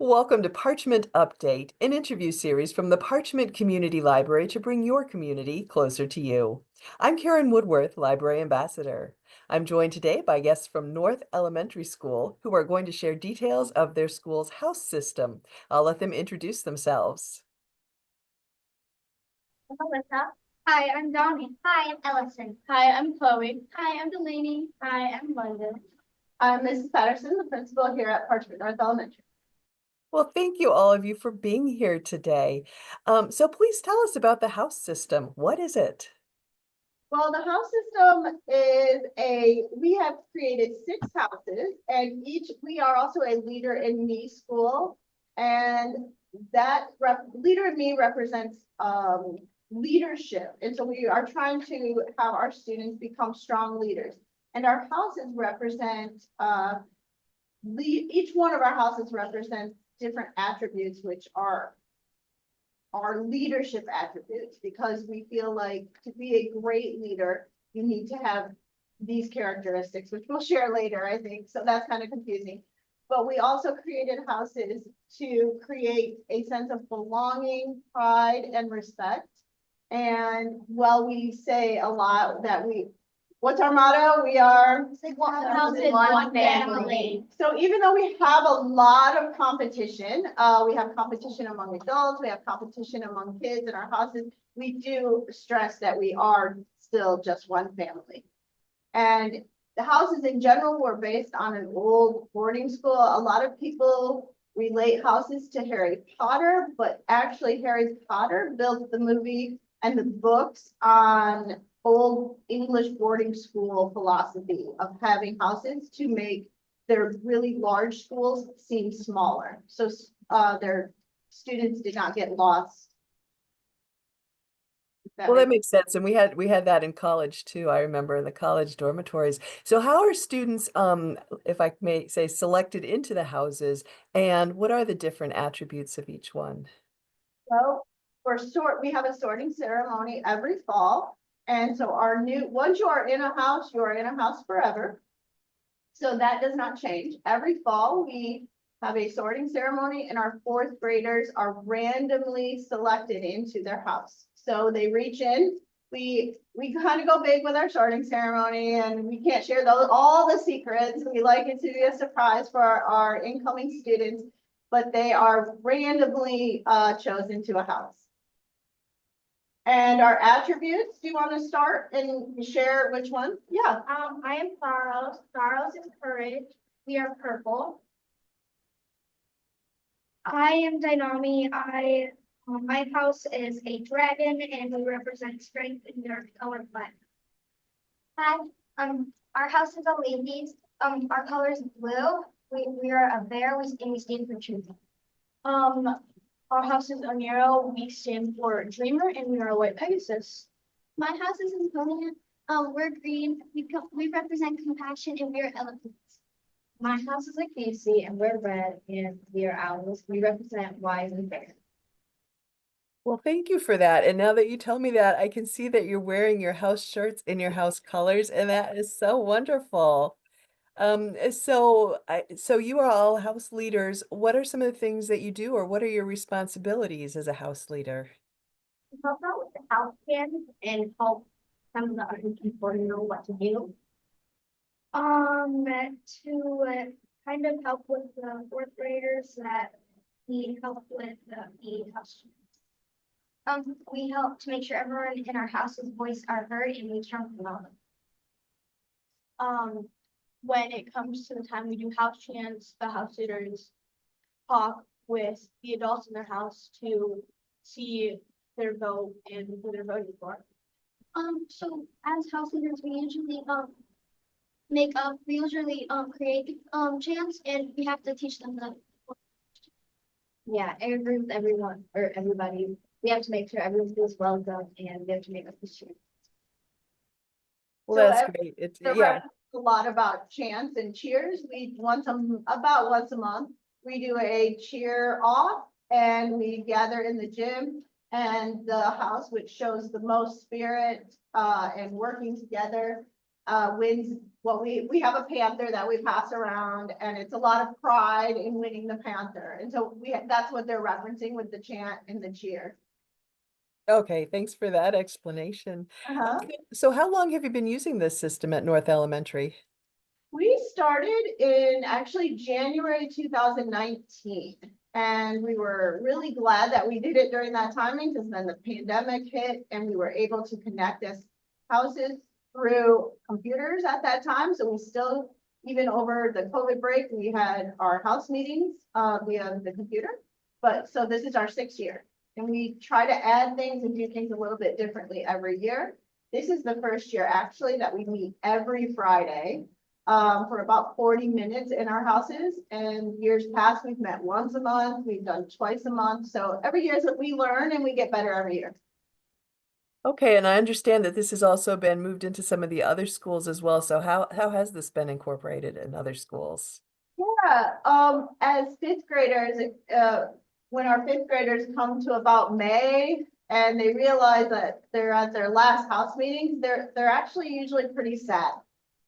Welcome to Parchment Update, an interview series from the Parchment Community Library to bring your community closer to you. I'm Karen Woodworth, Library Ambassador. I'm joined today by guests from North Elementary School who are going to share details of their school's house system. I'll let them introduce themselves. I'm Alyssa. Hi, I'm Donovan. Hi, I'm Ellacyn. Hi, I'm Chloe. Hi, I'm Delaney. Hi, I'm London. I'm Mrs. Patterson, the principal here at Parchment North Elementary. Well, thank you all of you for being here today. So please tell us about the house system. What is it? Well, the house system we have created 6 houses, and we are also a Leader in Me school, and that Leader in Me represents leadership, and so we are trying to have our students become strong leaders, and our houses represent each one of our houses represents different attributes, which are our leadership attributes, because we feel like to be a great leader, you need to have these characteristics, which we'll share later, I think. So that's kind of confusing. But we also created houses to create a sense of belonging, pride, and respect. And while we say a lot that what's our motto? We are One family. So even though we have a lot of competition, we have competition among adults, we have competition among kids in our houses, we do stress that we are still just one family. And the houses in general were based on an old boarding school. A lot of people relate houses to Harry Potter, but actually Harry Potter built the movie and the books on old English boarding school philosophy of having houses to make their really large schools seem smaller. So their students did not get lost. Well, that makes sense. And we had that in college too. I remember in the college dormitories. So how are students, if I may say, selected into the houses, and what are the different attributes of each one? So we have a sorting ceremony every fall. And so once you are in a house, you are in a house forever. So that does not change. Every fall, we have a sorting ceremony, and our 4th graders are randomly selected into their house. So they reach in. We kind of go big with our sorting ceremony, and we can't share all the secrets. We like it to be a surprise for our incoming students, but they are randomly chosen to a house. And our attributes, do you want to start and share which one? Yeah. I am Charles. Charles is courage. We are purple. I am Dynami. My house is a dragon, and we represent strength in our color black. Hi. Our house is a ladies. Our color is blue. We are a bear. We stand for truth. Our house is Onero. We stand for dreamer, and we are a white Pegasus. My house is Antonia. We're green. We represent compassion, and we are elephants. My house is a Casey, and we're red, and we are owls. We represent wise and fair. Well, thank you for that. And now that you tell me that, I can see that you're wearing your house shirts in your house colors, and that is so wonderful. So you are all house leaders. What are some of the things that you do, or what are your responsibilities as a house leader? Help out with the house kids and help some of the other people know what to do. To kind of help with the 4th graders that need help with the house. We help to make sure everyone in our house's voice are heard, and we count them out. When it comes to the time we do house chants, the house sitters talk with the adults in their house to see their vote and who they're voting for. So as house leaders, we usually create chants, and we have to teach them the. Yeah, I agree with everyone or everybody. We have to make sure everyone feels well done, and we have to make up the chants. Well, So that's great. Yeah. A lot about chants and cheers. About once a month, we do a cheer off, and we gather in the gym, and the house which shows the most spirit and working together wins Well, we have a panther that we pass around, and it's a lot of pride in winning the panther. And so that's what they're referencing with the chant and the cheer. Okay, thanks for that explanation. Uh-huh. So how long have you been using this system at North Elementary? We started in actually January 2019, and we were really glad that we did it during that timing, because then the pandemic hit and we were able to connect as houses through computers at that time. So we still, even over the COVID break, we had our house meetings via the computer. But so this is our 6th year, and we try to add things and do things a little bit differently every year. This is the first year actually that we meet every Friday for about 40 minutes in our houses. And years past, we've met once a month, we've done twice a month. So every year that we learn and we get better every year. Okay, and I understand that this has also been moved into some of the other schools as well. So how has this been incorporated in other schools? Yeah, as 5th graders, when our 5th graders come to about May and they realize that they're at their last house meetings, they're actually usually pretty sad.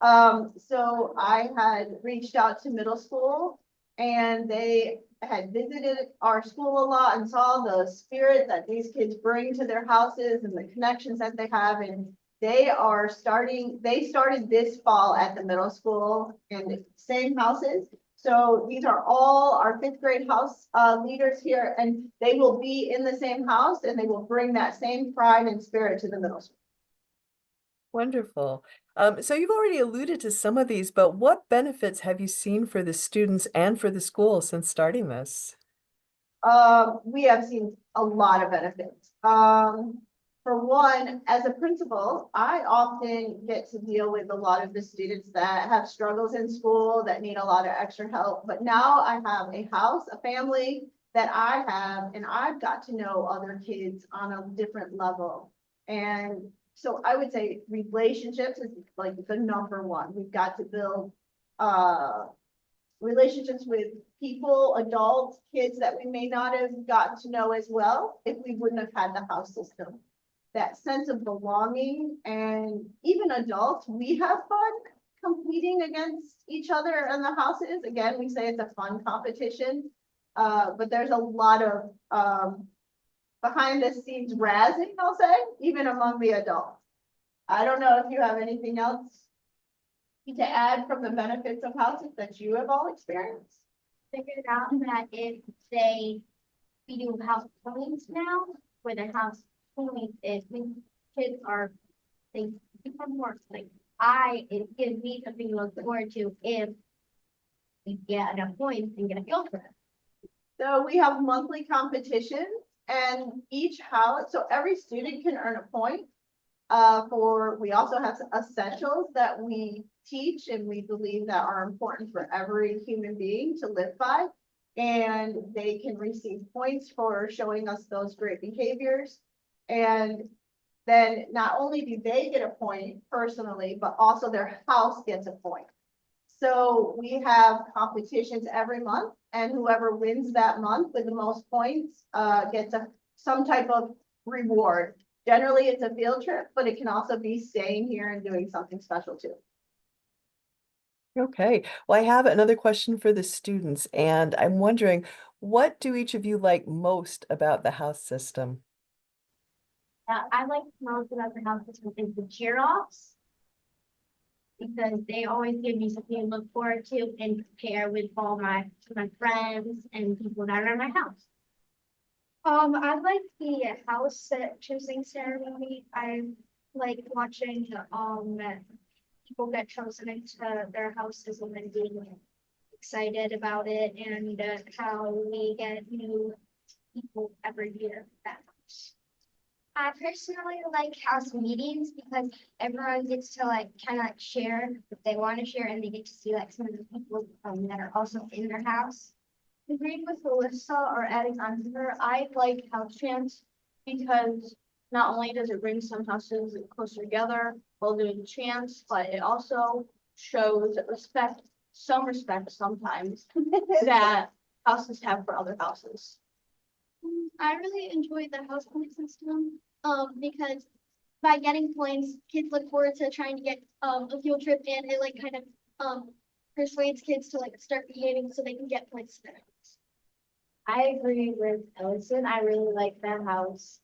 So I had reached out to middle school, and they had visited our school a lot and saw the spirit that these kids bring to their houses and the connections that they have. And they started this fall at the middle school in the same houses. So these are all our 5th grade house leaders here, and they will be in the same house, and they will bring that same pride and spirit to the middle school. Wonderful. So you've already alluded to some of these, but what benefits have you seen for the students and for the school since starting this? We have seen a lot of benefits. For one, as a principal, I often get to deal with a lot of the students that have struggles in school, that need a lot of extra help. But now I have a house, a family that I have, and I've got to know other kids on a different level. And so I would say relationships is like the number one. We've got to build relationships with people, adults, kids that we may not have gotten to know as well if we wouldn't have had the house system. That sense of belonging, and even adults, we have fun competing against each other in the houses. Again, we say it's a fun competition, but there's a lot of behind the scenes razzing, I'll say, even among the adults. I don't know if you have anything else to add from the benefits of houses that you have all experienced. Figured out that if we do house points now, where the house point is, when kids are, they become more like, it gives me something to look forward to if we get enough points and get a field trip. So we have monthly competitions, and each house, so every student can earn a point. We also have essentials that we teach and we believe that are important for every human being to live by. And they can receive points for showing us those great behaviors. And then not only do they get a point personally, but also their house gets a point. So we have competitions every month, and whoever wins that month with the most points gets some type of reward. Generally, it's a field trip, but it can also be staying here and doing something special too. Okay, well, I have another question for the students, and I'm wondering, what do each of you like most about the house system? I like most about the house system is the cheer offs, because they always give me something to look forward to and compare with all my friends and people that are in my house. I like the house choosing ceremony. I like watching people get chosen into their houses and then being excited about it, and how we get new people every year at that house. I personally like house meetings because everyone gets to kind of share what they want to share, and they get to see some of the people that are also in their house. Agreed with Alyssa, or adding on to her, I like house chants because not only does it bring some houses closer together while doing chants, but it also shows some respect sometimes that houses have for other houses. I really enjoy the house point system because by getting points, kids look forward to trying to get a field trip, and it like kind of persuades kids to like start behaving so they can get points for it. I agree with Ellacyn. I really like that house.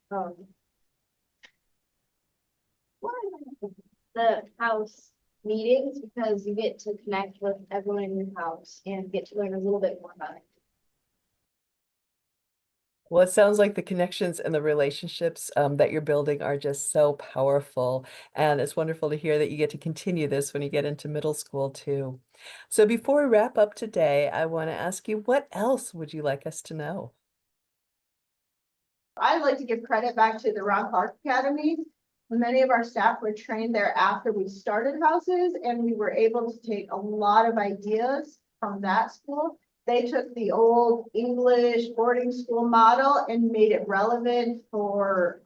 The house meetings because you get to connect with everyone in your house and get to learn a little bit more about it. Well, it sounds like the connections and the relationships that you're building are just so powerful. And it's wonderful to hear that you get to continue this when you get into middle school too. So before we wrap up today, I want to ask you, what else would you like us to know? I'd like to give credit back to the Ron Clark Academy. Many of our staff were trained there after we started houses, and we were able to take a lot of ideas from that school. They took the old English boarding school model and made it relevant for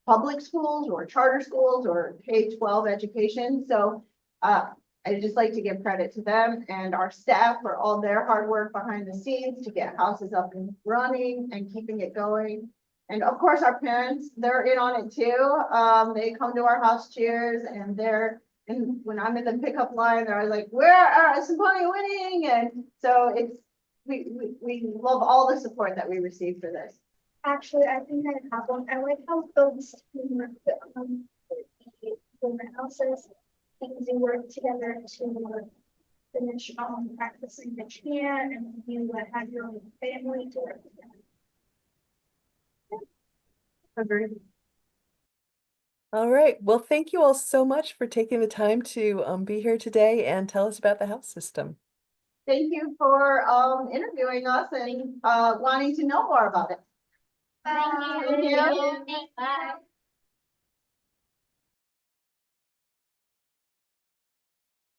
public schools or charter schools or K-12 education. So I'd just like to give credit to them and our staff for all their hard work behind the scenes to get houses up and running and keeping it going. And of course, our parents, they're in on it too. They come to our house cheers, and when I'm in the pickup line, they're like, "Where are Symphonia winning?" And so we love all the support that we receive for this. Actually, I think I have one. I like how those teamwork the houses, things you work together to finish practicing the chant, and you have your own family to work together. Agreed. All right. Well, thank you all so much for taking the time to be here today and tell us about the house system. Thank you for interviewing us and wanting to know more about it. Thank you. Bye.